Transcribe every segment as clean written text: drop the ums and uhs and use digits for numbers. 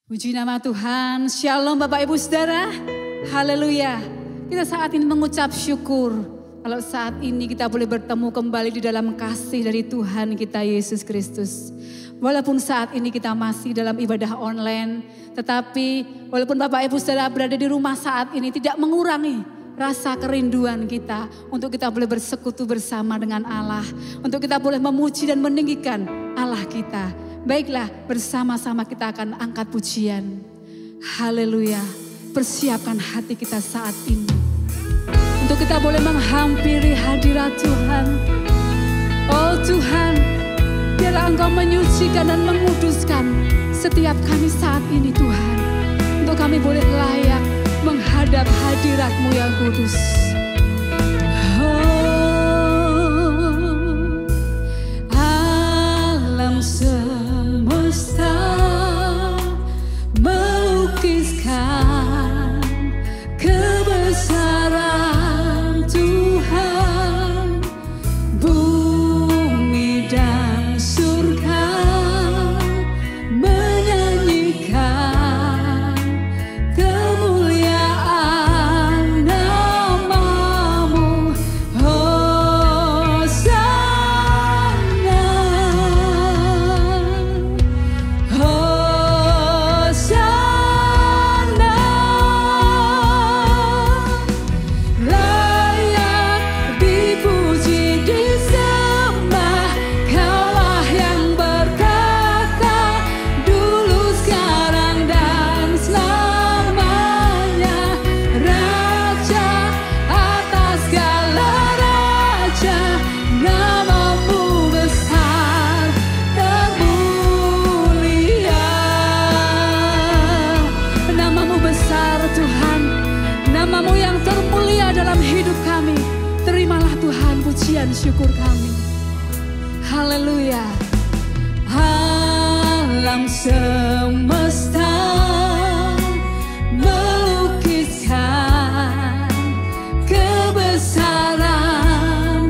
Puji nama Tuhan, Shalom Bapak Ibu Saudara, haleluya. Kita saat ini mengucap syukur kalau saat ini kita boleh bertemu kembali di dalam kasih dari Tuhan kita Yesus Kristus. Walaupun saat ini kita masih dalam ibadah online, tetapi walaupun Bapak Ibu Saudara berada di rumah saat ini tidak mengurangi rasa kerinduan kita untuk kita boleh bersekutu bersama dengan Allah, untuk kita boleh memuji dan meninggikan Allah kita. Baiklah, bersama-sama kita akan angkat pujian. Haleluya. Persiapkan hati kita saat ini untuk kita boleh menghampiri hadirat Tuhan. Oh Tuhan, biarlah Engkau menyucikan dan menguduskan setiap kami saat ini Tuhan, untuk kami boleh layak menghadap hadirat-Mu yang kudus. Alam semesta melukiskan kebesaran Tuhan, bumi dan surga menyanyikan kemuliaan nama-Mu. Syukur kami, haleluya. Alam semesta melukiskan kebesaran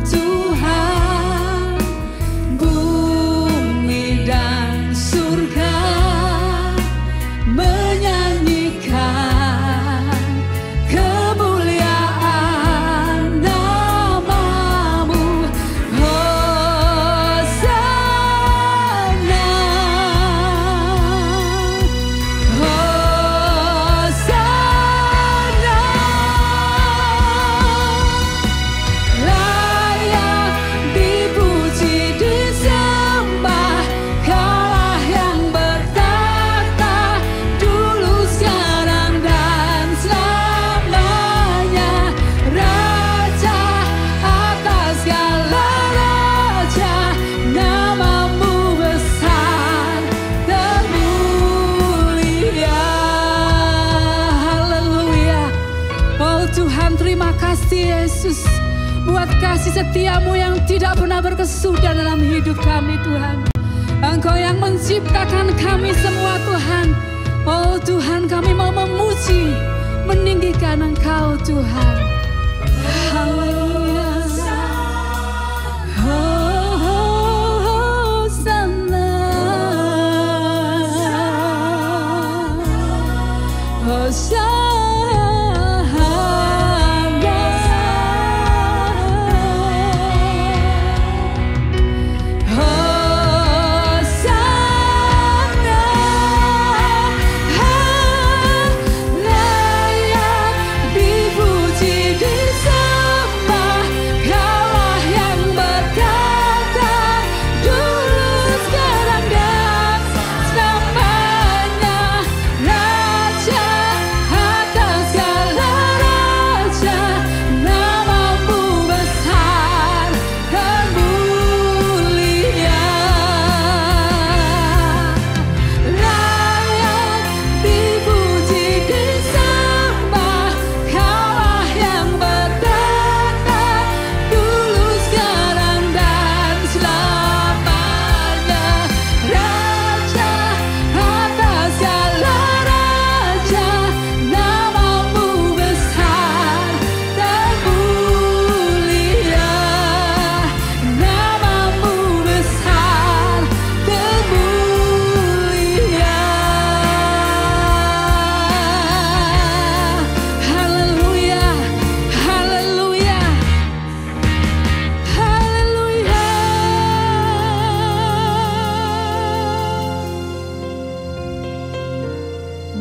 Tuhan, bumi dan surga menyanyikan kemuliaan nama-Mu. Yesus, buat kasih setia-Mu yang tidak pernah berkesudahan dalam hidup kami Tuhan. Engkau yang menciptakan kami semua Tuhan. Oh Tuhan, kami mau memuji, meninggikan Engkau Tuhan. Haleluya. Hosana, Hosana. Layak dipuji, disembah.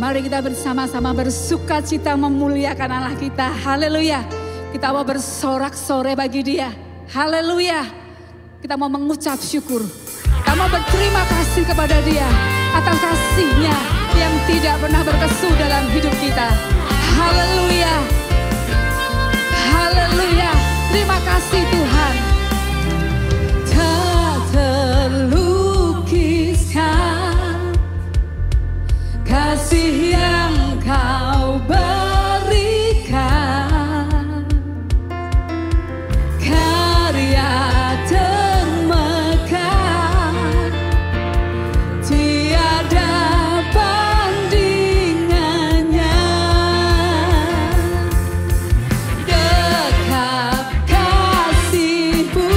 Mari kita bersama-sama bersuka cita memuliakan Allah kita. Haleluya. Kita mau bersorak-sorai bagi Dia. Haleluya. Kita mau mengucap syukur. Kita mau berterima kasih kepada Dia atas kasih-Nya yang tidak pernah berkesuh dalam hidup kita. Haleluya. Haleluya. Terima kasih Tuhan. Tak terlukiskan kasih yang Kau berikan, karya termegah, tiada bandingannya. Dekat kasih-Mu,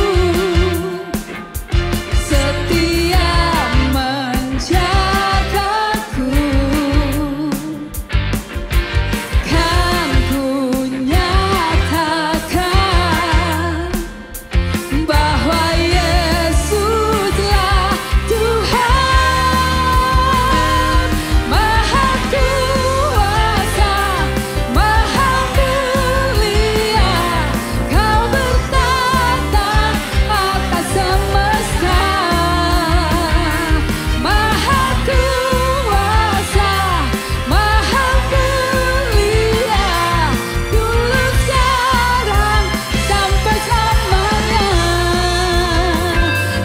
setia menjagaku. Kan ku nyatakan bahwa Yesuslah Tuhan, Maha Kuasa, Maha Mulia. Kau bertata atas semesta. Maha Kuasa, Maha Mulia, dulu sekarang sampai selamanya.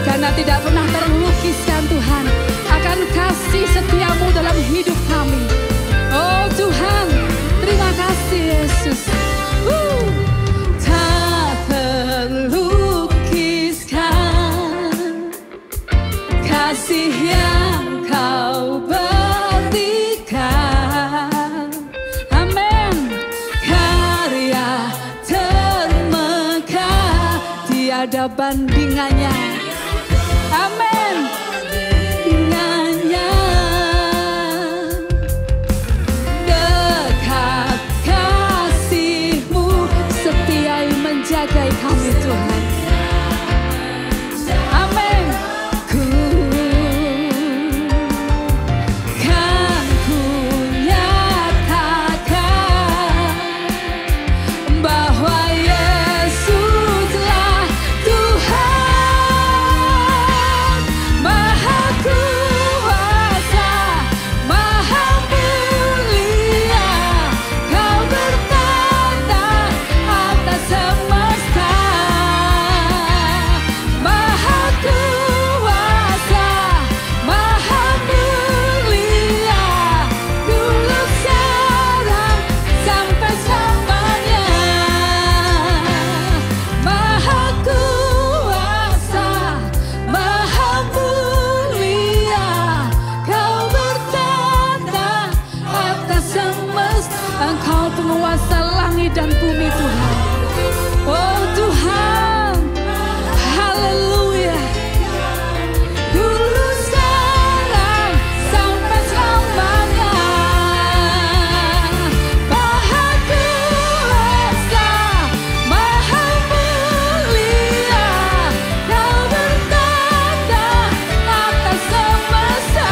Karena tidak pernah terlukiskan Tuhan akan kasih setia-Mu dalam hidup kami. Oh Tuhan, terima kasih Yesus. Tak terlukiskan kasih yang Kau berikan. Amin. Karya termegah, tiada bandingannya. Amin. Bandingannya. Dekat kasih-Mu, setia menjagai kami Tuhan. Amin. Kan ku nyatakan bahwa Yesuslah Tuhan, Maha Kuasa, Maha Mulia. Kau bertata atas semesta. Maha Kuasa, Maha Mulia, dulu sekarang sampai selamanya. Maha Kuasa, Maha Mulia, Kau bertata atas semesta. Engkau penguasa langit dan bumi Tuhan. Oh Tuhan, haleluya. Dulu sekarang sampai selamanya. Maha Kuasa, Maha Mulia, Kau bertata atas semesta.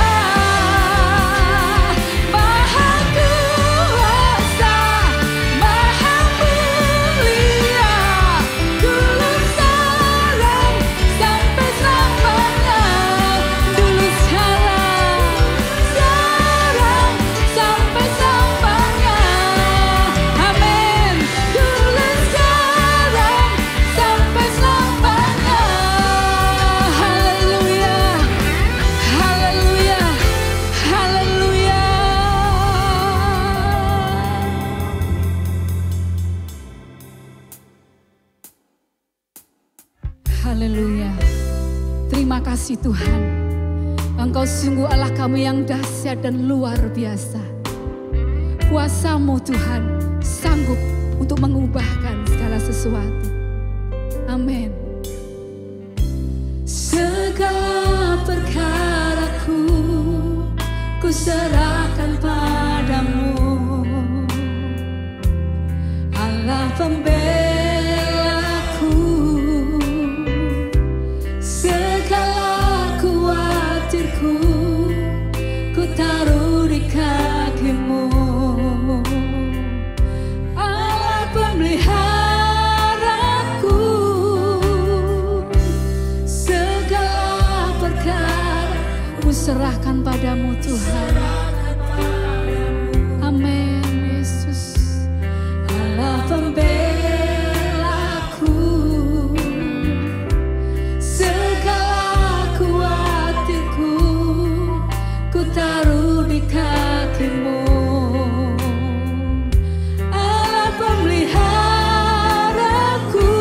Maha Kuasa, Maha Mulia, dulu sekarang sampai selamanya. Dulu sekarang sampai selamanya. Amin. Dulu sekarang sampai selamanya. Haleluya. Haleluya. Haleluya. Haleluya. Terima kasih Tuhan. Engkau sungguh Allah kami yang dahsyat dan luar biasa. Kuasa-Mu Tuhan sanggup untuk mengubahkan segala sesuatu. Amin. Segala perkaraku ku serahkan padamu, Allah pembelaku. Segala khawatirku ku taruh di kaki-Mu. serahkan padamu Tuhan. Amin Yesus. Allah pembelaku, segala kuatiku ku taruh di kaki-Mu. Allah pemeliharaku,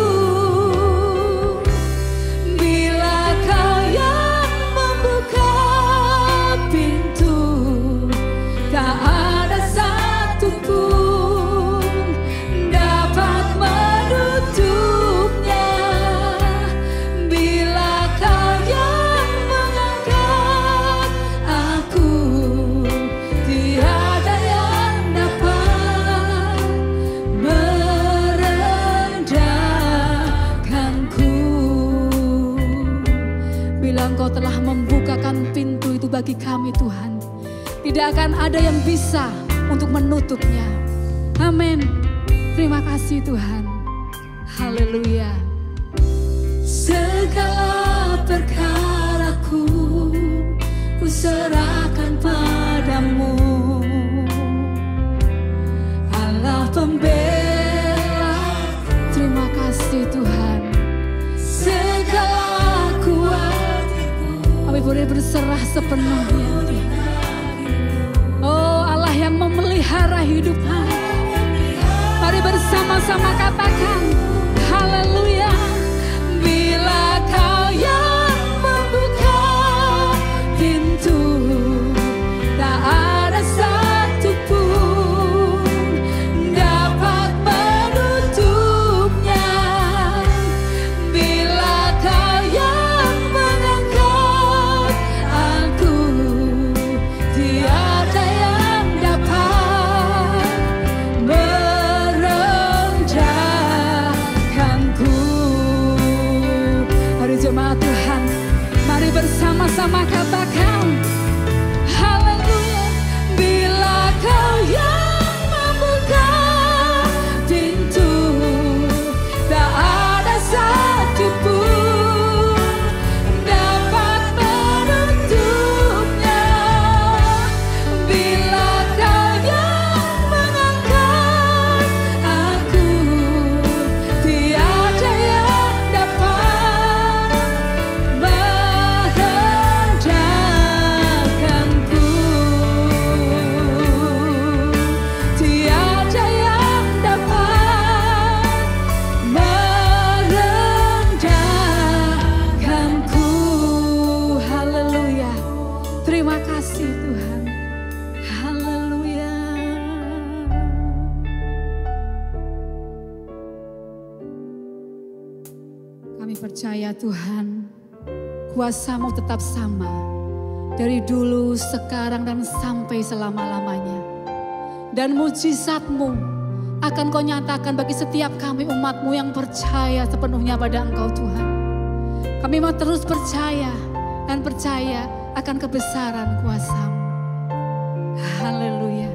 bila Kau yang membuka pintu, tak ada satupun dapat menutupnya. Bila Kau yang mengangkat aku, tiada yang dapat merendahkanku. Bila Engkau telah membukakan pintu itu bagi kami Tuhan, tidak akan ada yang bisa untuk menutupnya. Amin. Terima kasih Tuhan. Haleluya. Segala perkaraku ku serahkan padamu, Allah pembela. Terima kasih Tuhan. Segala kuatku kami boleh berserah sepenuhnya. Oh Allah yang memelihara hidup kami, mari bersama-sama katakan haleluya. Bila Kau yang membuka pintu, tak ada satupun dapat menutupnya. Bila Kau yang mengangkat aku, tiada yang dapat merendahkanku. Mari jemaat Tuhan, mari bersama-sama katakan haleluya. Bila Kau yang membuka pintu, tak ada satupun dapat menutupnya. Bila Kau yang mengangkat aku, tiada yang dapat merendahkanku. Tiada yang dapat merendahkanku. Haleluya. Terima kasih Tuhan. Haleluya. Kami percaya Tuhan, kuasa-Mu tetap sama dari dulu, sekarang, dan sampai selama-lamanya. Dan mujizat-Mu akan Kau nyatakan bagi setiap kami umat-Mu yang percaya sepenuhnya pada Engkau Tuhan. Kami mau terus percaya dan percaya akan kebesaran kuasa-Mu. Haleluya.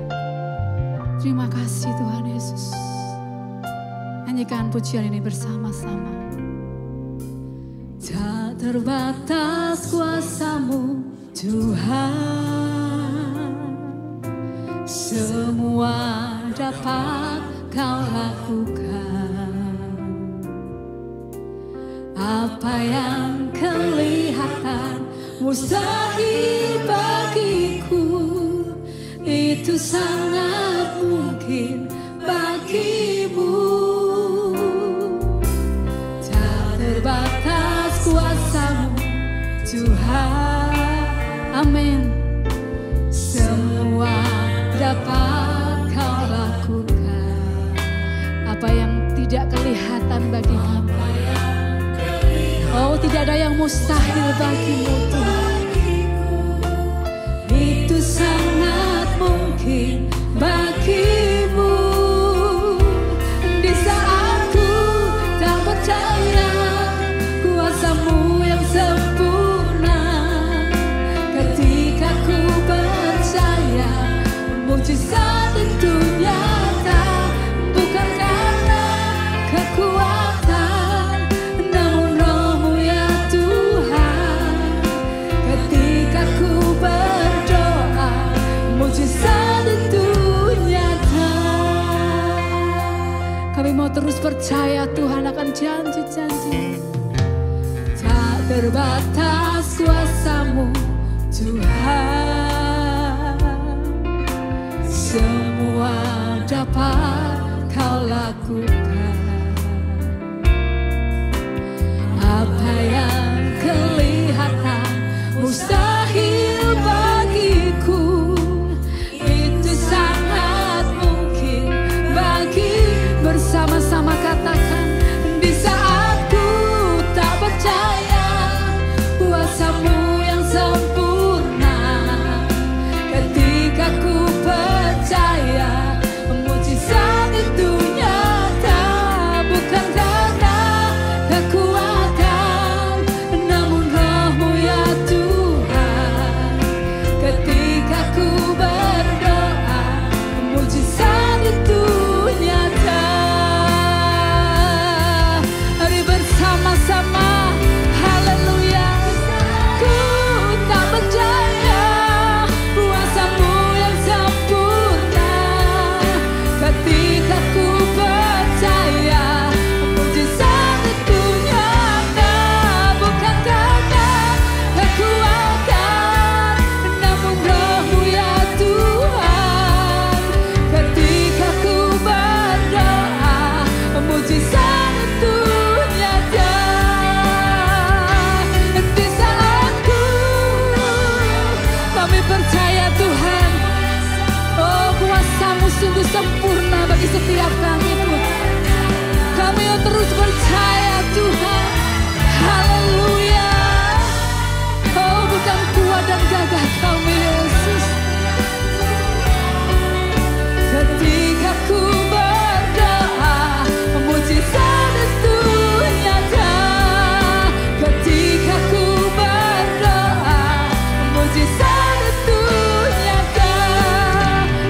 Terima kasih Tuhan Yesus. Nyanyikan pujian ini bersama-sama. Tak terbatas kuasa-Mu Tuhan, semua dapat Kau lakukan. Apa yang kelihatan mustahil bagiku, itu sangat mungkin bagi-Mu. Tak terbatas kuasa-Mu Tuhan. Amin. Semua dapat Kau lakukan. Apa yang tidak kelihatan bagi kami, oh tidak ada yang mustahil bagi-Mu Tuhan. Itu sangat mungkin bagi-Mu. Di saat ku tak percaya kuasa-Mu yang sempurna, ketika ku percaya mujizat itu nyata, bukan karena kekuatan, namun Roh-Mu ya Tuhan. Ketika ku kuasa-Mu yang sempurna. Ketika ku percaya mujizat itu nyata, bukan karena kekuatan, namun Roh-Mu ya Tuhan. Ketika ku berdoa mujizat itu nyata. Mari bersama-sama, haleluya. Ku tak percaya kuasa-Mu yang sempurna. Ketika ku percaya mujizat itu nyata, bukan karena kekuatan, namun Roh-Mu ya Tuhan. Ketika ku berdoa mujizat itu nyata. Di saatku kami percaya Tuhan, oh kuasa-Mu sungguh sempurna bagi setiap kami Tuhan. Kami terus percaya Tuhan, haleluya. Oh bukan kuat dan gagah kami Yesus. Ketika ku berdoa mujizat itu nyata. Ketika ku berdoa mujizat itu nyata.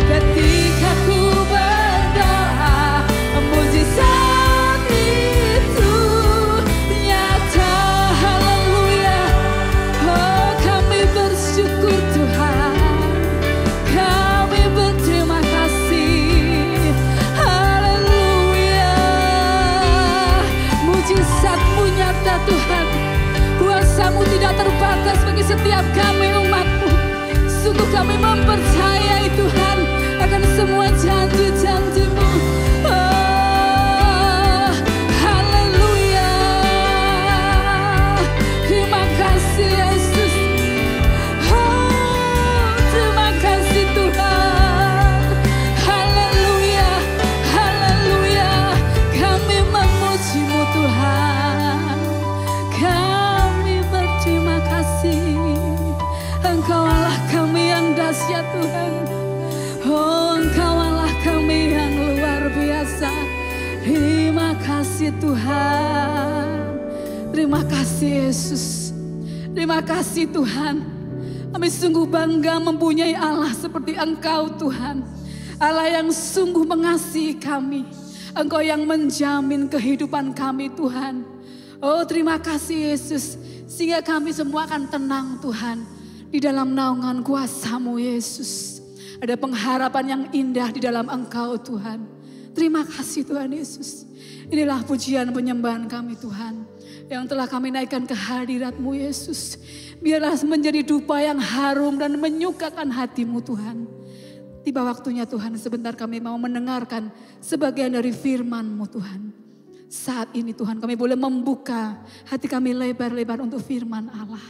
Ketika ku berdoa mujizat itu nyata. Haleluya. Oh kami bersyukur Tuhan, kami berterima kasih. Haleluya. Mujizat-Mu nyata Tuhan. Kuasa-Mu tidak terbatas bagi setiap kami umat-Mu. Sungguh kami mempercayai Tuhan akan semua janji-janji-Mu. Oh, haleluya. Terima kasih Yesus. Oh, terima kasih Tuhan. Haleluya, haleluya. Kami memuji-Mu Tuhan. Kami berterima kasih. Engkau Allah kami yang dahsyat Tuhan. Oh Engkau Allah kami yang luar biasa. Terima kasih Tuhan. Terima kasih Yesus. Terima kasih Tuhan. Kami sungguh bangga mempunyai Allah seperti Engkau Tuhan. Allah yang sungguh mengasihi kami. Engkau yang menjamin kehidupan kami Tuhan. Oh terima kasih Yesus. Sehingga kami semua akan tenang Tuhan. Di dalam naungan kuasa-Mu Yesus. Ada pengharapan yang indah di dalam Engkau Tuhan. Terima kasih Tuhan Yesus. Inilah pujian penyembahan kami Tuhan. Yang telah kami naikkan ke hadirat-Mu Yesus. Biarlah menjadi dupa yang harum dan menyukakan hati-Mu Tuhan. Tiba waktunya Tuhan, sebentar kami mau mendengarkan sebagian dari firman-Mu Tuhan. Saat ini Tuhan kami boleh membuka hati kami lebar-lebar untuk firman Allah.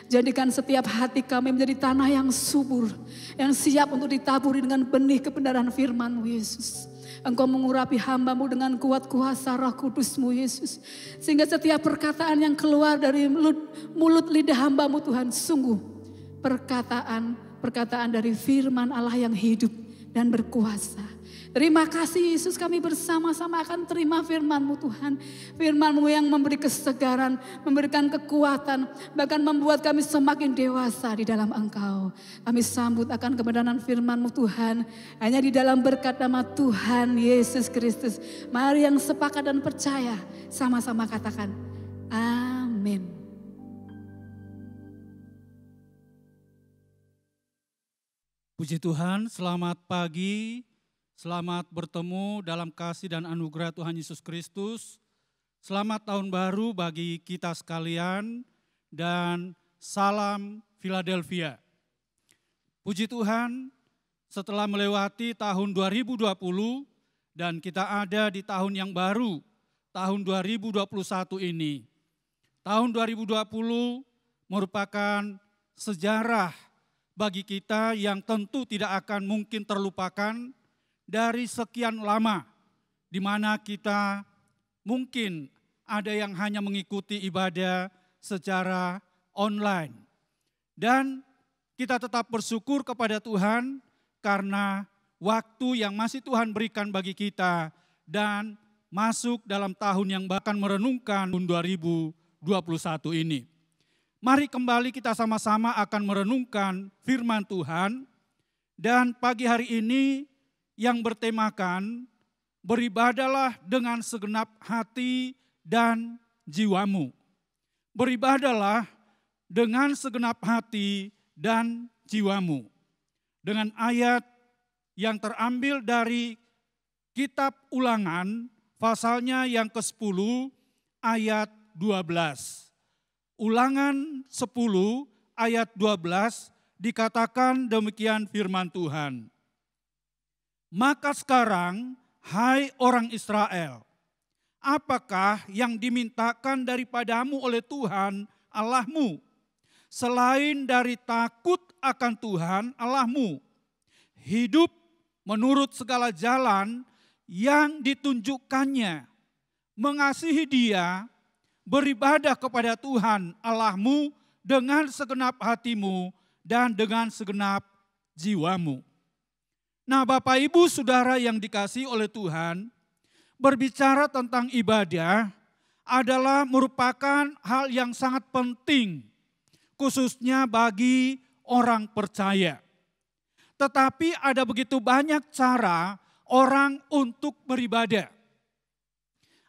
Jadikan setiap hati kami menjadi tanah yang subur. Yang siap untuk ditaburi dengan benih kebenaran firman-Mu Yesus. Engkau mengurapi hamba-Mu dengan kuat kuasa Roh Kudus-Mu Yesus. Sehingga setiap perkataan yang keluar dari mulut lidah hamba-Mu Tuhan. Sungguh perkataan dari firman Allah yang hidup dan berkuasa. Terima kasih Yesus, kami bersama-sama akan terima firman-Mu Tuhan. Firman-Mu yang memberi kesegaran, memberikan kekuatan, bahkan membuat kami semakin dewasa di dalam Engkau. Kami sambut akan kebenaran firman-Mu Tuhan. Hanya di dalam berkat nama Tuhan Yesus Kristus. Mari yang sepakat dan percaya, sama-sama katakan amin. Puji Tuhan, selamat pagi. Selamat bertemu dalam kasih dan anugerah Tuhan Yesus Kristus. Selamat tahun baru bagi kita sekalian dan salam Philadelphia. Puji Tuhan, setelah melewati tahun 2020 dan kita ada di tahun yang baru, tahun 2021 ini. Tahun 2020 merupakan sejarah bagi kita yang tentu tidak akan mungkin terlupakan dari sekian lama, di mana kita mungkin ada yang hanya mengikuti ibadah secara online. Dan kita tetap bersyukur kepada Tuhan karena waktu yang masih Tuhan berikan bagi kita dan masuk dalam tahun yang bahkan merenungkan tahun 2021 ini. Mari kembali kita sama-sama akan merenungkan firman Tuhan. Dan pagi hari ini yang bertemakan beribadalah dengan segenap hati dan jiwamu. Beribadalah dengan segenap hati dan jiwamu. Dengan ayat yang terambil dari kitab Ulangan, pasalnya yang ke-10 ayat 12. Ulangan 10 ayat 12 dikatakan demikian firman Tuhan. Maka sekarang, hai orang Israel, apakah yang dimintakan daripadamu oleh Tuhan Allahmu, selain dari takut akan Tuhan Allahmu, hidup menurut segala jalan yang ditunjukkannya, mengasihi Dia, beribadah kepada Tuhan Allahmu dengan segenap hatimu dan dengan segenap jiwamu. Nah, Bapak Ibu Saudara yang dikasihi oleh Tuhan, berbicara tentang ibadah adalah merupakan hal yang sangat penting, khususnya bagi orang percaya. Tetapi ada begitu banyak cara orang untuk beribadah.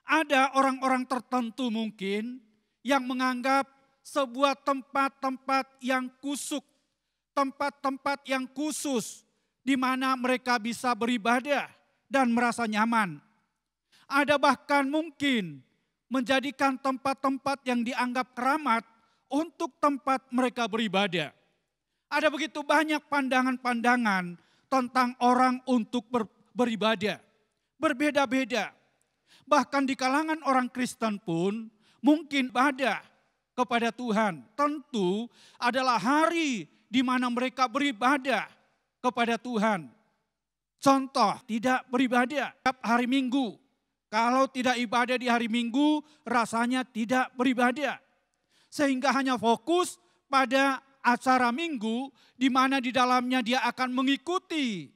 Ada orang-orang tertentu mungkin yang menganggap sebuah tempat-tempat yang kusuk, tempat-tempat yang khusus di mana mereka bisa beribadah dan merasa nyaman. Ada bahkan mungkin menjadikan tempat-tempat yang dianggap keramat untuk tempat mereka beribadah. Ada begitu banyak pandangan-pandangan tentang orang untuk beribadah. Berbeda-beda. Bahkan di kalangan orang Kristen pun mungkin ibadah kepada Tuhan. Tentu adalah hari di mana mereka beribadah kepada Tuhan. Contoh, tidak beribadah setiap hari Minggu. Kalau tidak ibadah di hari Minggu, rasanya tidak beribadah. Sehingga hanya fokus pada acara Minggu, di mana di dalamnya dia akan mengikuti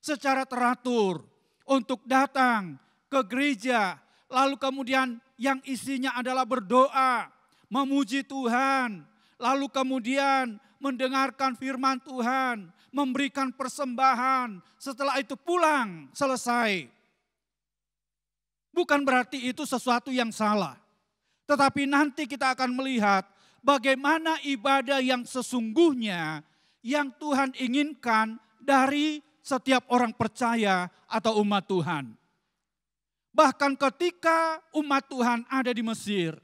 secara teratur untuk datang ke gereja. Lalu kemudian yang isinya adalah berdoa, memuji Tuhan. Lalu kemudian mendengarkan firman Tuhan, memberikan persembahan. Setelah itu pulang, selesai. Bukan berarti itu sesuatu yang salah. Tetapi nanti kita akan melihat bagaimana ibadah yang sesungguhnya yang Tuhan inginkan dari setiap orang percaya atau umat Tuhan. Bahkan ketika umat Tuhan ada di Mesir,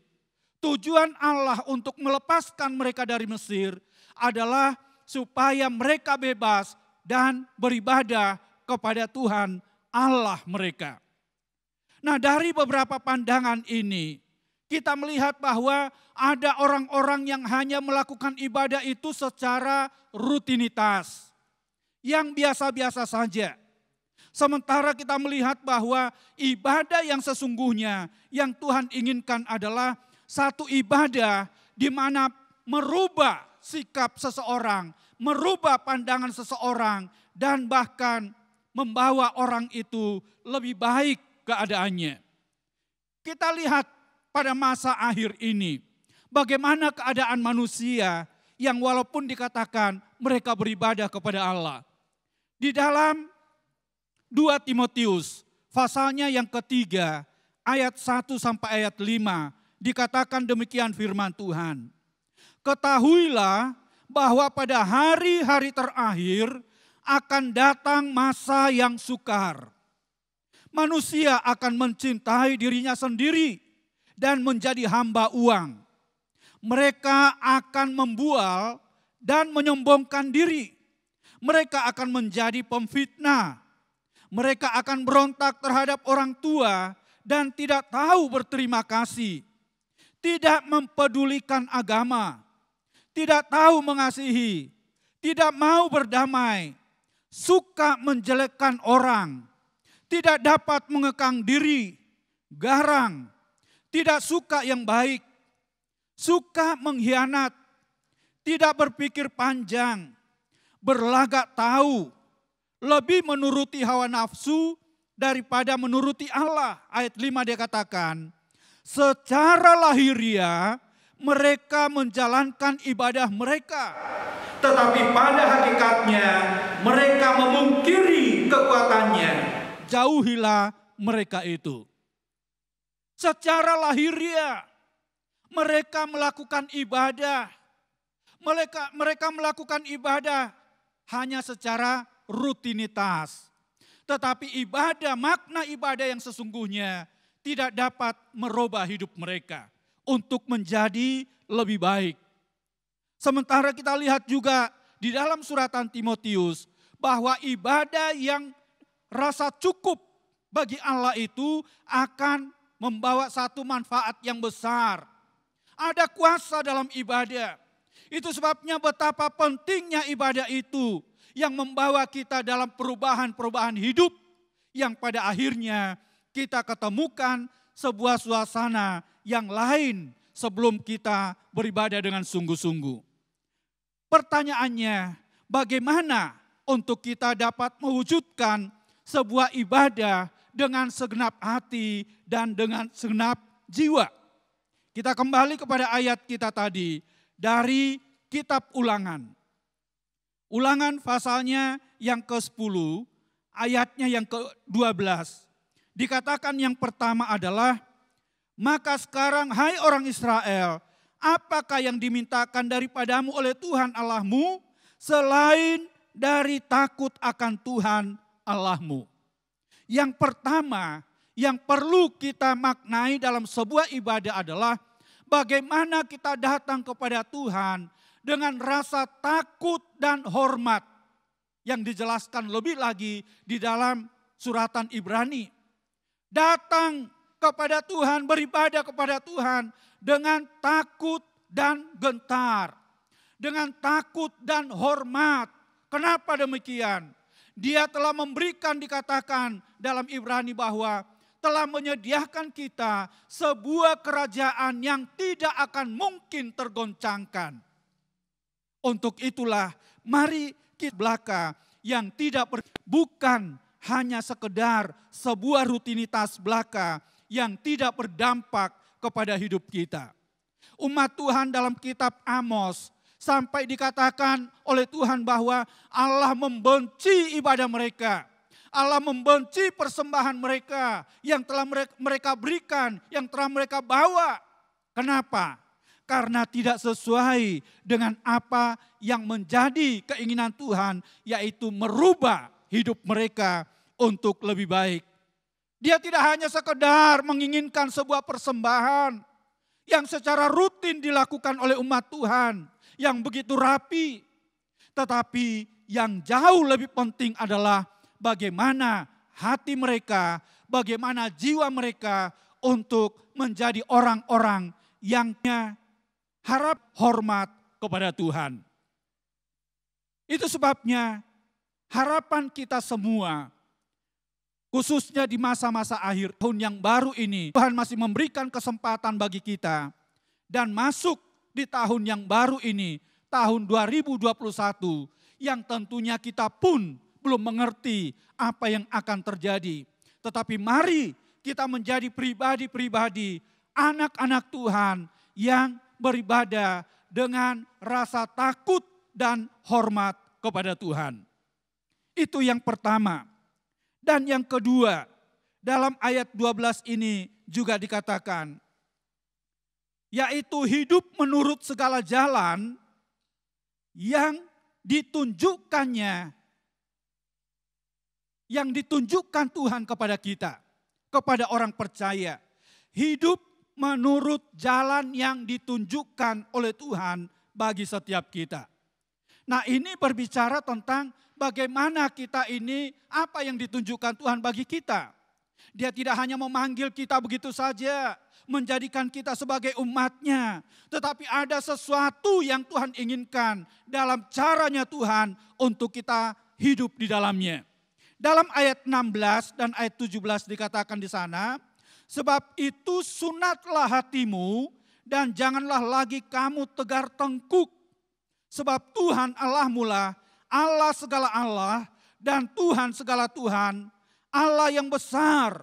tujuan Allah untuk melepaskan mereka dari Mesir adalah supaya mereka bebas dan beribadah kepada Tuhan Allah mereka. Nah, dari beberapa pandangan ini, kita melihat bahwa ada orang-orang yang hanya melakukan ibadah itu secara rutinitas, yang biasa-biasa saja. Sementara kita melihat bahwa ibadah yang sesungguhnya yang Tuhan inginkan adalah satu ibadah di mana merubah sikap seseorang, merubah pandangan seseorang, dan bahkan membawa orang itu lebih baik keadaannya. Kita lihat pada masa akhir ini, bagaimana keadaan manusia yang walaupun dikatakan mereka beribadah kepada Allah. Di dalam 2 Timotius, pasalnya yang ketiga, ayat 1 sampai ayat 5, dikatakan demikian firman Tuhan. Ketahuilah bahwa pada hari-hari terakhir akan datang masa yang sukar. Manusia akan mencintai dirinya sendiri dan menjadi hamba uang. Mereka akan membual dan menyombongkan diri. Mereka akan menjadi pemfitnah. Mereka akan berontak terhadap orang tua dan tidak tahu berterima kasih. Tidak mempedulikan agama. Tidak tahu mengasihi. Tidak mau berdamai. Suka menjelekkan orang. Tidak dapat mengekang diri. Garang. Tidak suka yang baik. Suka mengkhianat. tidak berpikir panjang, berlagak tahu, lebih menuruti hawa nafsu daripada menuruti Allah. Ayat 5 dia katakan, secara lahiriah mereka menjalankan ibadah mereka, tetapi pada hakikatnya mereka memungkiri kekuatannya. Jauhilah mereka itu. Secara lahiriah mereka melakukan ibadah. Mereka melakukan ibadah hanya secara rutinitas. Tetapi ibadah, makna ibadah yang sesungguhnya tidak dapat merubah hidup mereka untuk menjadi lebih baik. Sementara kita lihat juga di dalam suratan Timotius bahwa ibadah yang rasa cukup bagi Allah itu akan membawa satu manfaat yang besar. Ada kuasa dalam ibadah. Itu sebabnya betapa pentingnya ibadah itu yang membawa kita dalam perubahan-perubahan hidup yang pada akhirnya kita ketemukan sebuah suasana yang lain sebelum kita beribadah dengan sungguh-sungguh. Pertanyaannya, bagaimana untuk kita dapat mewujudkan sebuah ibadah dengan segenap hati dan dengan segenap jiwa? Kita kembali kepada ayat kita tadi dari kitab Ulangan. Ulangan pasalnya yang ke-10, ayatnya yang ke-12. Dikatakan yang pertama adalah, maka sekarang hai orang Israel, apakah yang dimintakan daripadamu oleh Tuhan Allahmu selain dari takut akan Tuhan Allahmu? Yang pertama yang perlu kita maknai dalam sebuah ibadah adalah bagaimana kita datang kepada Tuhan dengan rasa takut dan hormat yang dijelaskan lebih lagi di dalam suratan Ibrani. Datang kepada Tuhan, beribadah kepada Tuhan dengan takut dan gentar, dengan takut dan hormat. Kenapa demikian? Dia telah memberikan, dikatakan dalam Ibrani bahwa telah menyediakan kita sebuah kerajaan yang tidak akan mungkin tergoncangkan. Untuk itulah mari kita belaka yang bukan hanya sekedar sebuah rutinitas belaka yang tidak berdampak kepada hidup kita. Umat Tuhan dalam kitab Amos sampai dikatakan oleh Tuhan bahwa Allah membenci ibadah mereka. Allah membenci persembahan mereka yang telah mereka berikan, yang telah mereka bawa. Kenapa? Karena tidak sesuai dengan apa yang menjadi keinginan Tuhan, yaitu merubah hidup mereka untuk lebih baik. Dia tidak hanya sekedar menginginkan sebuah persembahan yang secara rutin dilakukan oleh umat Tuhan, yang begitu rapi. Tetapi yang jauh lebih penting adalah bagaimana hati mereka, bagaimana jiwa mereka untuk menjadi orang-orang yang harap hormat kepada Tuhan. Itu sebabnya harapan kita semua, khususnya di masa-masa akhir tahun yang baru ini, Tuhan masih memberikan kesempatan bagi kita dan masuk di tahun yang baru ini, tahun 2021, yang tentunya kita pun belum mengerti apa yang akan terjadi. Tetapi mari kita menjadi pribadi-pribadi, anak-anak Tuhan yang beribadah dengan rasa takut dan hormat kepada Tuhan. Itu yang pertama. Dan yang kedua, dalam ayat 12 ini juga dikatakan, yaitu hidup menurut segala jalan yang ditunjukkannya, yang ditunjukkan Tuhan kepada kita, kepada orang percaya. Hidup menurut jalan yang ditunjukkan oleh Tuhan bagi setiap kita. Nah, ini berbicara tentang bagaimana kita ini, apa yang ditunjukkan Tuhan bagi kita. Dia tidak hanya memanggil kita begitu saja, menjadikan kita sebagai umatnya. Tetapi ada sesuatu yang Tuhan inginkan dalam caranya Tuhan untuk kita hidup di dalamnya. Dalam ayat 16 dan ayat 17 dikatakan di sana, sebab itu sunatlah hatimu dan janganlah lagi kamu tegar tengkuk. Sebab Tuhan Allahmu lah Allah segala Allah dan Tuhan segala Tuhan, Allah yang besar,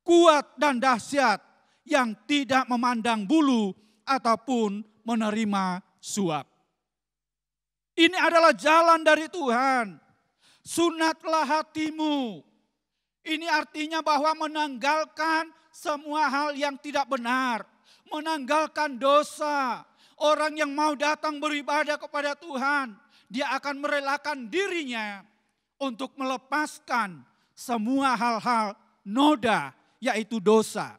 kuat dan dahsyat, yang tidak memandang bulu ataupun menerima suap. Ini adalah jalan dari Tuhan. Sunatlah hatimu. Ini artinya bahwa menanggalkan semua hal yang tidak benar. Menanggalkan dosa. Orang yang mau datang beribadah kepada Tuhan, dia akan merelakan dirinya untuk melepaskan semua hal-hal noda, yaitu dosa.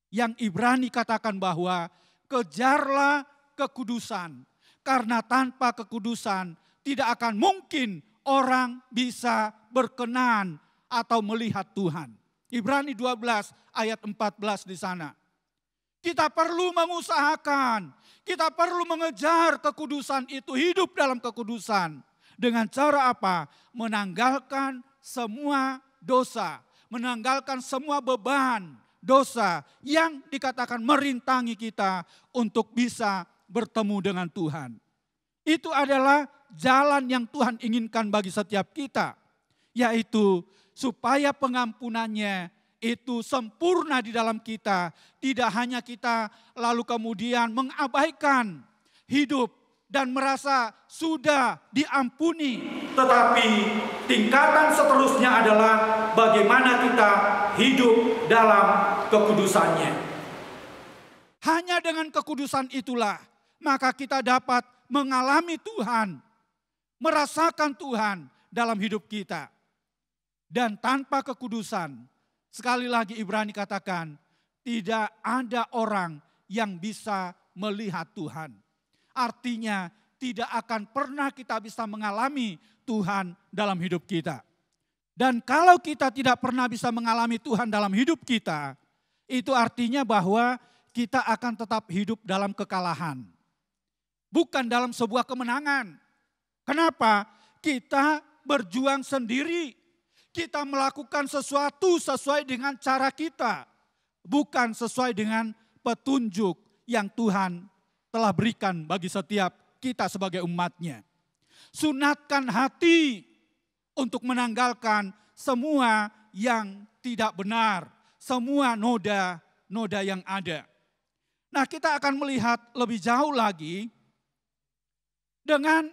Yang Ibrani katakan bahwa kejarlah kekudusan, karena tanpa kekudusan tidak akan mungkin orang bisa berkenan atau melihat Tuhan. Ibrani 12 ayat 14 di sana. Kita perlu mengusahakan, kita perlu mengejar kekudusan itu, hidup dalam kekudusan. Dengan cara apa? Menanggalkan semua dosa, menanggalkan semua beban dosa yang dikatakan merintangi kita untuk bisa bertemu dengan Tuhan. Itu adalah jalan yang Tuhan inginkan bagi setiap kita, yaitu supaya pengampunannya itu sempurna di dalam kita. Tidak hanya kita lalu kemudian mengabaikan hidup dan merasa sudah diampuni. Tetapi tingkatan seterusnya adalah bagaimana kita hidup dalam kekudusannya. Hanya dengan kekudusan itulah maka kita dapat mengalami Tuhan, merasakan Tuhan dalam hidup kita. Dan tanpa kekudusan, sekali lagi Ibrani katakan, tidak ada orang yang bisa melihat Tuhan. Artinya tidak akan pernah kita bisa mengalami Tuhan dalam hidup kita. Dan kalau kita tidak pernah bisa mengalami Tuhan dalam hidup kita, itu artinya bahwa kita akan tetap hidup dalam kekalahan. Bukan dalam sebuah kemenangan. Kenapa? Kita berjuang sendiri. Kita melakukan sesuatu sesuai dengan cara kita. Bukan sesuai dengan petunjuk yang Tuhan telah berikan bagi setiap kita sebagai umatnya. Sunatkan hati untuk menanggalkan semua yang tidak benar. Semua noda yang ada. Nah, kita akan melihat lebih jauh lagi. Dengan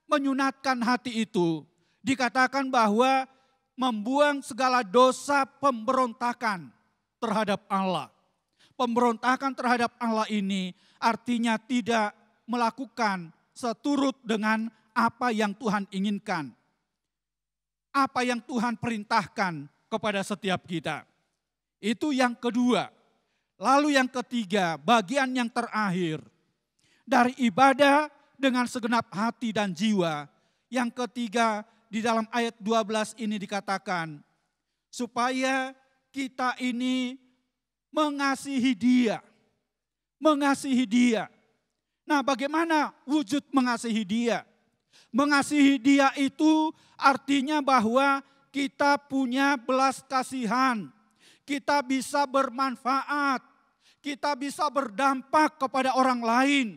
menyunatkan hati itu, dikatakan bahwa membuang segala dosa pemberontakan terhadap Allah. Pemberontakan terhadap Allah ini artinya tidak melakukan seturut dengan apa yang Tuhan inginkan. Apa yang Tuhan perintahkan kepada setiap kita. Itu yang kedua. Lalu yang ketiga, bagian yang terakhir. Dari ibadah dengan segenap hati dan jiwa. Yang ketiga, di dalam ayat 12 ini dikatakan, supaya kita ini mengasihi Dia. Mengasihi Dia. Nah, bagaimana wujud mengasihi Dia? Mengasihi Dia itu artinya bahwa kita punya belas kasihan. Kita bisa bermanfaat. Kita bisa berdampak kepada orang lain.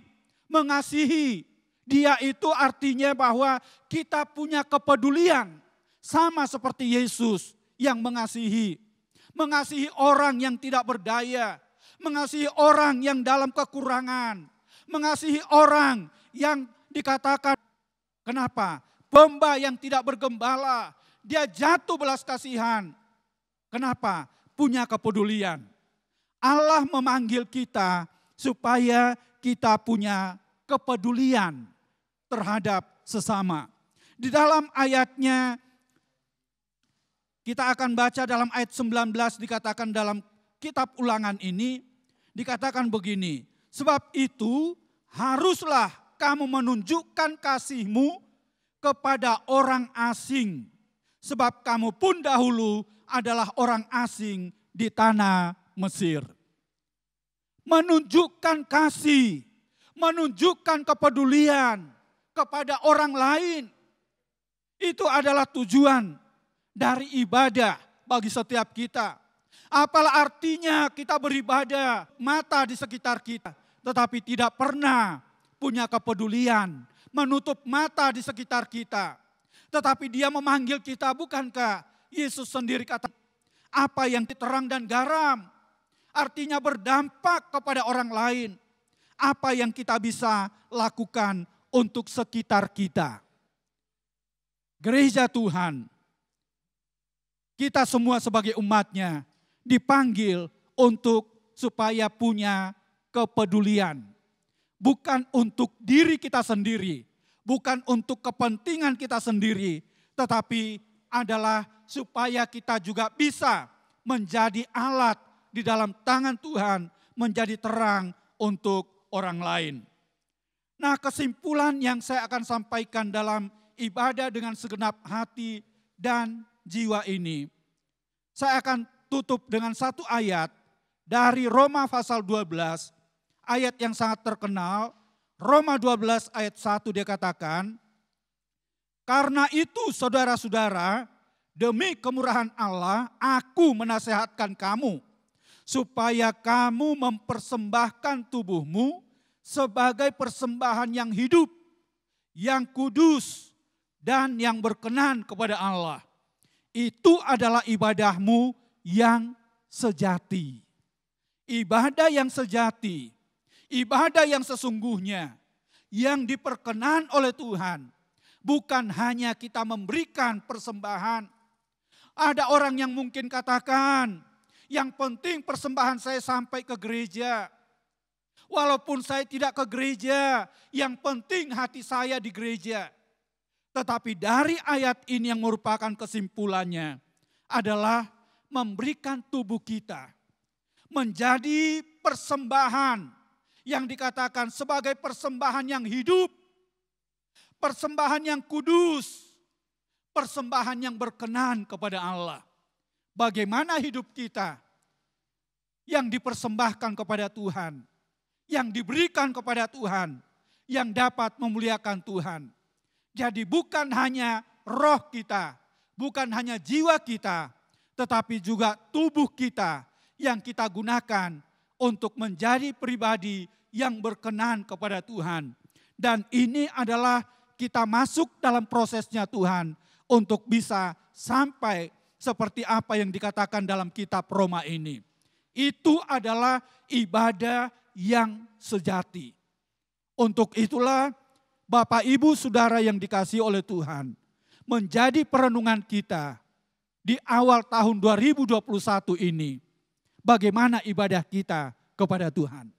Mengasihi Dia itu artinya bahwa kita punya kepedulian. Sama seperti Yesus yang mengasihi. Mengasihi orang yang tidak berdaya. Mengasihi orang yang dalam kekurangan. Mengasihi orang yang dikatakan, kenapa? Domba yang tidak bergembala. Dia jatuh belas kasihan. Kenapa? Punya kepedulian. Allah memanggil kita supaya kita punya kepedulian terhadap sesama. Di dalam ayatnya, kita akan baca dalam ayat 19 dikatakan dalam kitab Ulangan ini, dikatakan begini, sebab itu haruslah kamu menunjukkan kasihmu kepada orang asing, sebab kamu pun dahulu adalah orang asing di tanah Mesir. Menunjukkan kasih, menunjukkan kepedulian kepada orang lain. Itu adalah tujuan dari ibadah bagi setiap kita. Apalah artinya kita beribadah, mata di sekitar kita, tetapi tidak pernah punya kepedulian, menutup mata di sekitar kita. Tetapi dia memanggil kita, bukankah Yesus sendiri kata, apa yang terang dan garam, artinya berdampak kepada orang lain. Apa yang kita bisa lakukan untuk sekitar kita. Gereja Tuhan, kita semua sebagai umatnya dipanggil untuk supaya punya kepedulian. Bukan untuk diri kita sendiri, bukan untuk kepentingan kita sendiri, tetapi adalah supaya kita juga bisa menjadi alat di dalam tangan Tuhan, menjadi terang untuk orang lain. Nah, kesimpulan yang saya akan sampaikan dalam ibadah dengan segenap hati dan jiwa ini, saya akan tutup dengan satu ayat dari Roma pasal 12, ayat yang sangat terkenal. Roma 12 ayat 1 dia katakan, karena itu saudara-saudara, demi kemurahan Allah, aku menasehatkan kamu, supaya kamu mempersembahkan tubuhmu sebagai persembahan yang hidup, yang kudus, dan yang berkenan kepada Allah. Itu adalah ibadahmu yang sejati. Ibadah yang sejati, ibadah yang sesungguhnya, yang diperkenan oleh Tuhan. Bukan hanya kita memberikan persembahan. Ada orang yang mungkin katakan, yang penting persembahan saya sampai ke gereja. Walaupun saya tidak ke gereja, yang penting hati saya di gereja. Tetapi dari ayat ini yang merupakan kesimpulannya adalah memberikan tubuh kita menjadi persembahan yang dikatakan sebagai persembahan yang hidup, persembahan yang kudus, persembahan yang berkenan kepada Allah. Bagaimana hidup kita yang dipersembahkan kepada Tuhan, yang diberikan kepada Tuhan, yang dapat memuliakan Tuhan. Jadi bukan hanya roh kita, bukan hanya jiwa kita, tetapi juga tubuh kita yang kita gunakan untuk menjadi pribadi yang berkenan kepada Tuhan. Dan ini adalah kita masuk dalam prosesnya Tuhan untuk bisa sampai seperti apa yang dikatakan dalam kitab Roma ini. Itu adalah ibadah yang sejati. Untuk itulah Bapak Ibu Saudara yang dikasihi oleh Tuhan, menjadi perenungan kita di awal tahun 2021 ini. Bagaimana ibadah kita kepada Tuhan.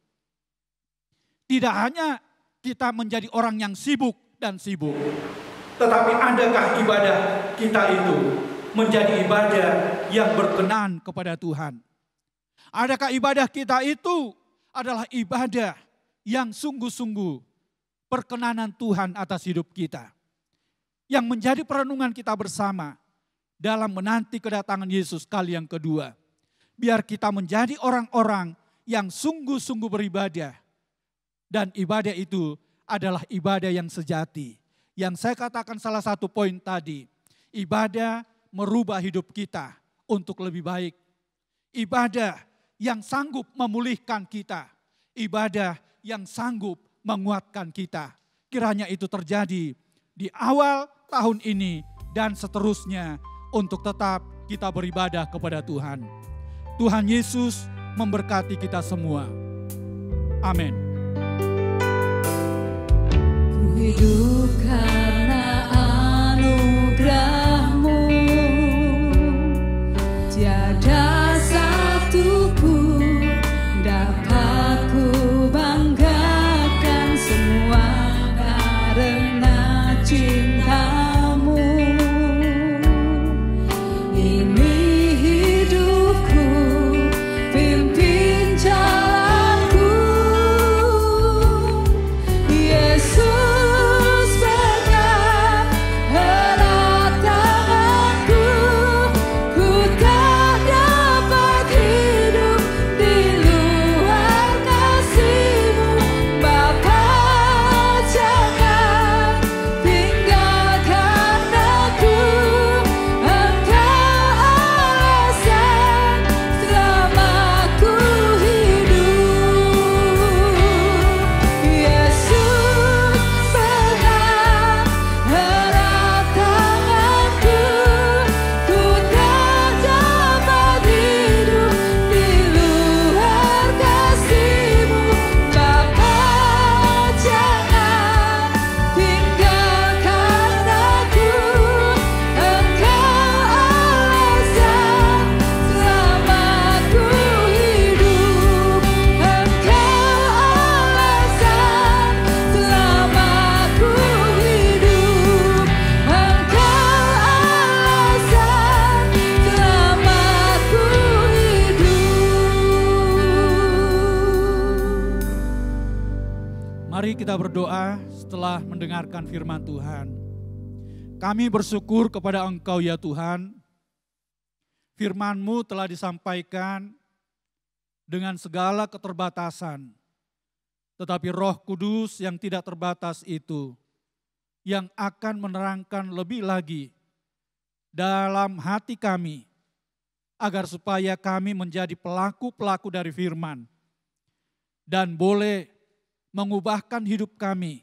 Tidak hanya kita menjadi orang yang sibuk dan sibuk, tetapi adakah ibadah kita itu menjadi ibadah yang berkenan kepada Tuhan? Adakah ibadah kita itu adalah ibadah yang sungguh-sungguh perkenanan Tuhan atas hidup kita? Yang menjadi perenungan kita bersama dalam menanti kedatangan Yesus kali yang kedua. Biar kita menjadi orang-orang yang sungguh-sungguh beribadah. Dan ibadah itu adalah ibadah yang sejati. Yang saya katakan salah satu poin tadi. Ibadah merubah hidup kita untuk lebih baik. Ibadah yang sanggup memulihkan kita. Ibadah yang sanggup menguatkan kita. Kiranya itu terjadi di awal tahun ini dan seterusnya untuk tetap kita beribadah kepada Tuhan. Tuhan Yesus memberkati kita semua. Amin. Ku hidup karena anugerah-Mu, tiada satu pun dapat ku banggakan, semua karena cinta-Mu. Ini hidupku, pimpin jalanku, Yesus pegang erat tanganku. Ku tak dapat hidup di luar kasih-Mu, Bapa, jangan tinggalkan kita berdoa setelah mendengarkan firman Tuhan. Kami bersyukur kepada Engkau ya Tuhan. Firman-Mu telah disampaikan dengan segala keterbatasan. Tetapi Roh Kudus yang tidak terbatas itu, yang akan menerangkan lebih lagi dalam hati kami, agar supaya kami menjadi pelaku-pelaku dari firman, dan boleh mengubahkan hidup kami,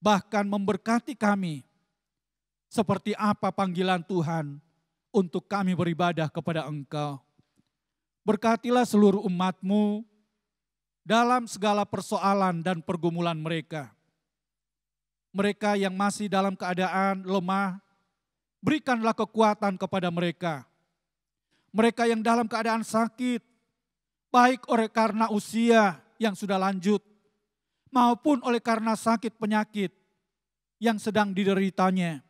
bahkan memberkati kami, seperti apa panggilan Tuhan untuk kami beribadah kepada Engkau. Berkatilah seluruh umat-Mu dalam segala persoalan dan pergumulan mereka. Mereka yang masih dalam keadaan lemah, berikanlah kekuatan kepada mereka. Mereka yang dalam keadaan sakit, baik oleh karena usia yang sudah lanjut, maupun oleh karena sakit penyakit yang sedang dideritanya.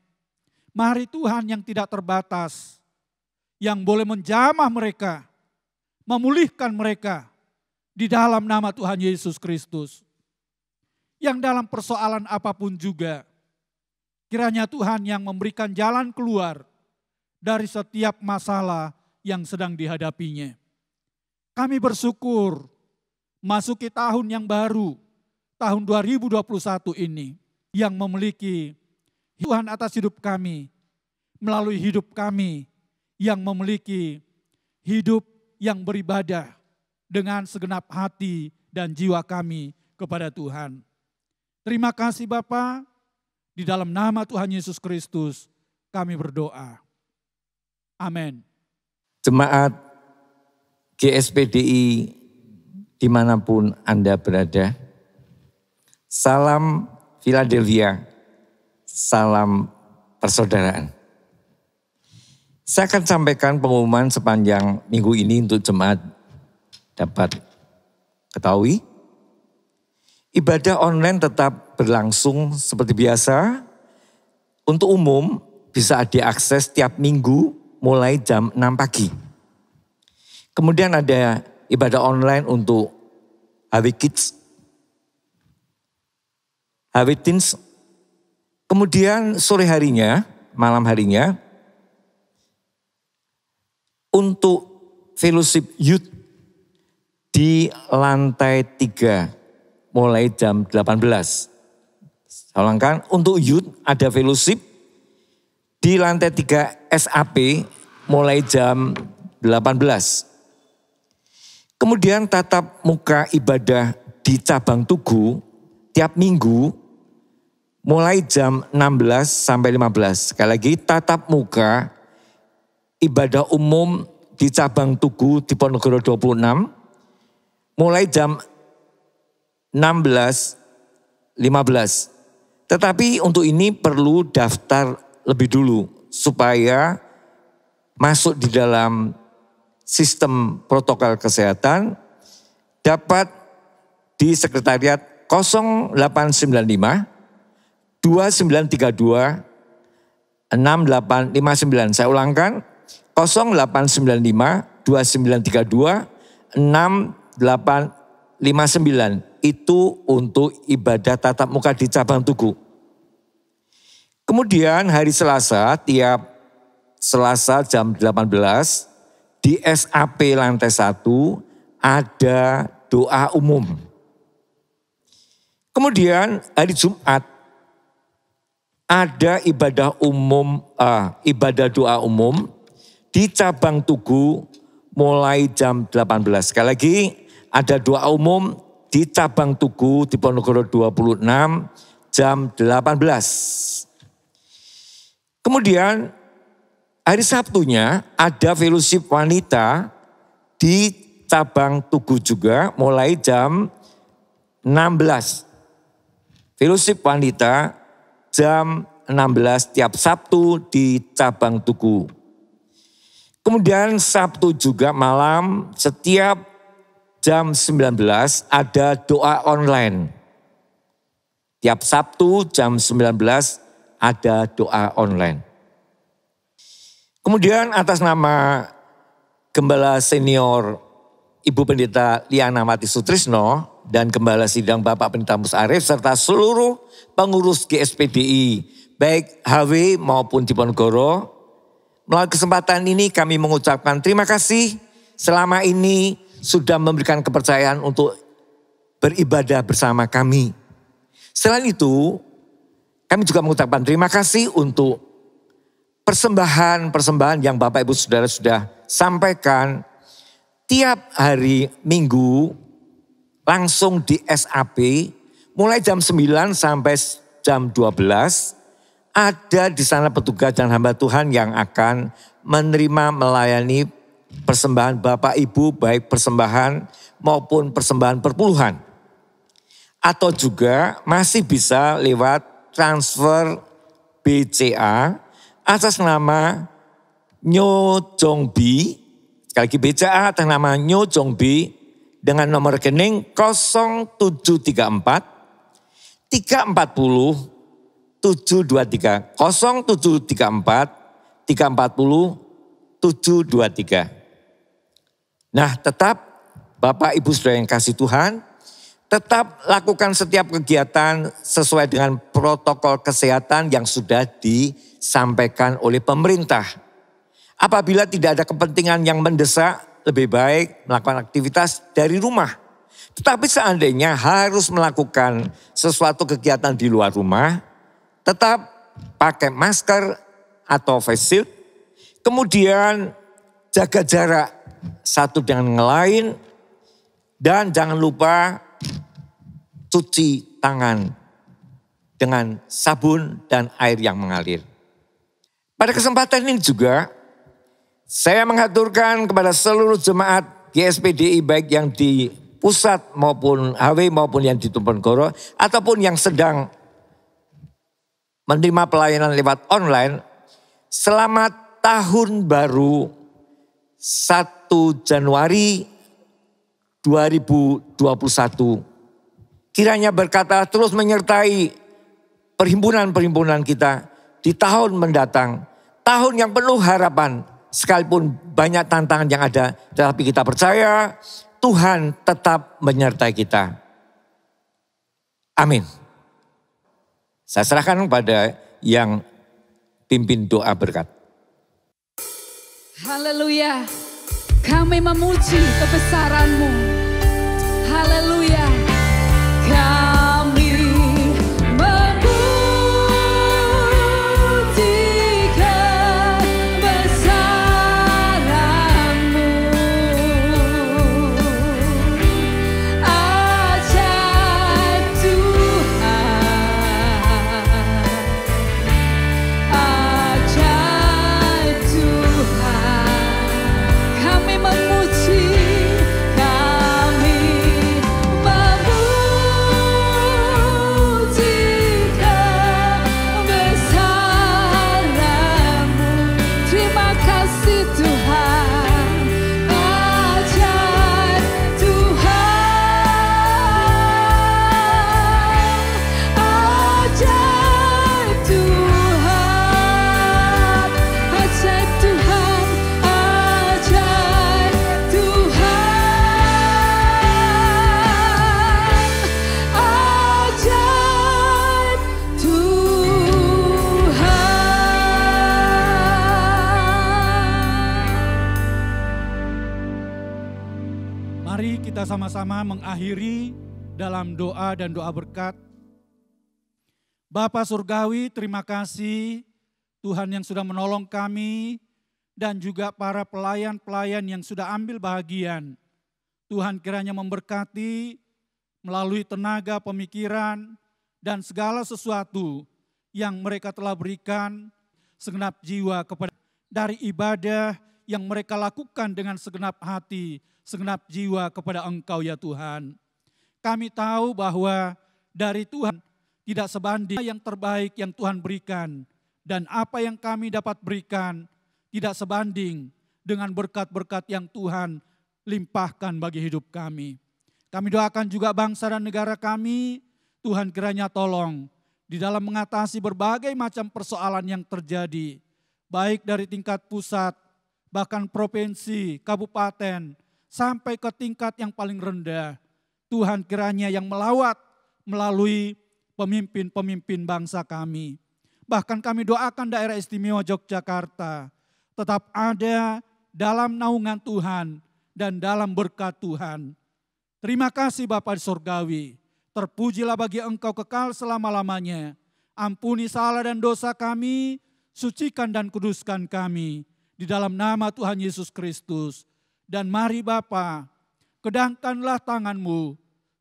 Mari Tuhan yang tidak terbatas, yang boleh menjamah mereka, memulihkan mereka di dalam nama Tuhan Yesus Kristus. Yang dalam persoalan apapun juga, kiranya Tuhan yang memberikan jalan keluar dari setiap masalah yang sedang dihadapinya. Kami bersyukur masuki tahun yang baru, tahun 2021 ini, yang memiliki Tuhan atas hidup kami, melalui hidup kami yang memiliki hidup yang beribadah dengan segenap hati dan jiwa kami kepada Tuhan. Terima kasih Bapa, di dalam nama Tuhan Yesus Kristus kami berdoa. Amin. Jemaat GSPDI dimanapun Anda berada, salam Philadelphia, salam persaudaraan. Saya akan sampaikan pengumuman sepanjang minggu ini untuk jemaat dapat ketahui. Ibadah online tetap berlangsung seperti biasa. Untuk umum bisa diakses tiap minggu mulai jam 6 pagi. Kemudian ada ibadah online untuk HW Kids, HW Teens. Kemudian sore harinya, malam harinya, untuk fellowship youth di lantai 3 mulai jam 18. Saya ulangkan, untuk youth ada fellowship di lantai 3 SAP mulai jam 18. Kemudian tatap muka ibadah di cabang Tugu tiap minggu mulai jam 16 sampai 15. Sekali lagi, tatap muka ibadah umum di cabang Tugu di Ponorogo 26 mulai jam 16.15. Tetapi untuk ini perlu daftar lebih dulu supaya masuk di dalam sistem protokol kesehatan. Dapat di sekretariat 0895 2932 6859. Saya ulangkan 0895 2932 6859. Itu untuk ibadah tatap muka di cabang Tugu. Kemudian hari Selasa, tiap Selasa jam 18 di SAP lantai 1 ada doa umum. Kemudian hari Jumat ada ibadah doa umum di cabang Tugu mulai jam 18. Sekali lagi ada doa umum di cabang Tugu di Ponorogo 26 jam 18. Kemudian hari Sabtunya ada fellowship wanita di cabang Tugu juga mulai jam 16. Fellowship wanita jam 16 tiap Sabtu di cabang Tugu. Kemudian Sabtu juga malam setiap jam 19 ada doa online. Tiap Sabtu jam 19 ada doa online. Kemudian atas nama Gembala Senior Ibu Pendeta Liana Mati Sutrisno, dan Gembala Sidang Bapak Pendeta Mus Arif serta seluruh pengurus GSPDI baik HW maupun Diponegoro. Melalui kesempatan ini kami mengucapkan terima kasih selama ini sudah memberikan kepercayaan untuk beribadah bersama kami. Selain itu, kami juga mengucapkan terima kasih untuk persembahan yang Bapak Ibu Saudara sudah sampaikan tiap hari Minggu langsung di SAP mulai jam 9 sampai jam 12. Ada di sana petugas dan hamba Tuhan yang akan menerima melayani persembahan Bapak Ibu baik persembahan maupun persembahan perpuluhan. Atau juga masih bisa lewat transfer BCA atas nama Nyo Jong Bi. Sekali lagi BCA atas nama Nyo Jong Bi dengan nomor rekening 0734 340 723 0734 340 723. Nah, tetap Bapak Ibu Saudara yang kasih Tuhan, tetap lakukan setiap kegiatan sesuai dengan protokol kesehatan yang sudah disampaikan oleh pemerintah. Apabila tidak ada kepentingan yang mendesak, lebih baik melakukan aktivitas dari rumah. Tetapi seandainya harus melakukan sesuatu kegiatan di luar rumah, tetap pakai masker atau face shield. Kemudian jaga jarak satu dengan yang lain. Dan jangan lupa cuci tangan dengan sabun dan air yang mengalir. Pada kesempatan ini juga saya mengaturkan kepada seluruh jemaat GSPDI baik yang di pusat maupun HW maupun yang di Diponegoro ataupun yang sedang menerima pelayanan lewat online. Selamat tahun baru 1 Januari 2021. Kiranya berkat Allah terus menyertai perhimpunan-perhimpunan kita di tahun mendatang. Tahun yang penuh harapan, sekalipun banyak tantangan yang ada. Tetapi kita percaya Tuhan tetap menyertai kita. Amin. Saya serahkan kepada yang pimpin doa berkat. Haleluya. Kami memuji kebesaran-Mu. Haleluya. Kami memuji kebesaran-Mu. Ajaib Tuhan. Ajaib Tuhan. Kami memuji. Mari kita sama-sama mengakhiri dalam doa dan doa berkat. Bapa Surgawi, terima kasih Tuhan yang sudah menolong kami dan juga para pelayan-pelayan yang sudah ambil bahagian. Tuhan kiranya memberkati melalui tenaga, pemikiran, dan segala sesuatu yang mereka telah berikan segenap jiwa kepada dari ibadah yang mereka lakukan dengan segenap hati, segenap jiwa kepada Engkau ya Tuhan. Kami tahu bahwa dari Tuhan tidak sebanding yang terbaik yang Tuhan berikan. Dan apa yang kami dapat berikan tidak sebanding dengan berkat-berkat yang Tuhan limpahkan bagi hidup kami. Kami doakan juga bangsa dan negara kami, Tuhan kiranya tolong di dalam mengatasi berbagai macam persoalan yang terjadi. Baik dari tingkat pusat, bahkan provinsi, kabupaten, sampai ke tingkat yang paling rendah. Tuhan kiranya yang melawat melalui pemimpin-pemimpin bangsa kami. Bahkan kami doakan daerah istimewa Yogyakarta tetap ada dalam naungan Tuhan dan dalam berkat Tuhan. Terima kasih Bapa Surgawi, terpujilah bagi Engkau kekal selama-lamanya. Ampuni salah dan dosa kami, sucikan dan kuduskan kami di dalam nama Tuhan Yesus Kristus. Dan mari Bapa, kedangkanlah tangan-Mu,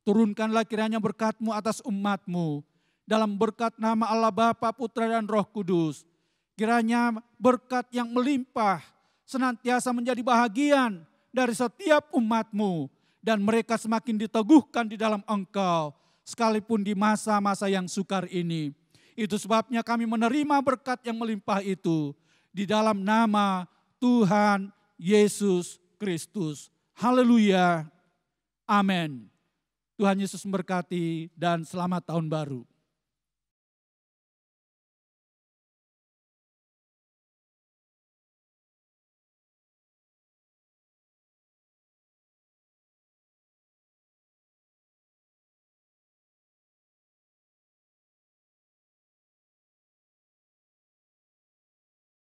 turunkanlah kiranya berkat-Mu atas umat-Mu, dalam berkat nama Allah Bapa, Putra dan Roh Kudus. Kiranya berkat yang melimpah senantiasa menjadi bahagian dari setiap umat-Mu. Dan mereka semakin diteguhkan di dalam Engkau, sekalipun di masa-masa yang sukar ini. Itu sebabnya kami menerima berkat yang melimpah itu di dalam nama Tuhan Yesus Kristus. Haleluya. Amin. Tuhan Yesus memberkati dan selamat tahun baru.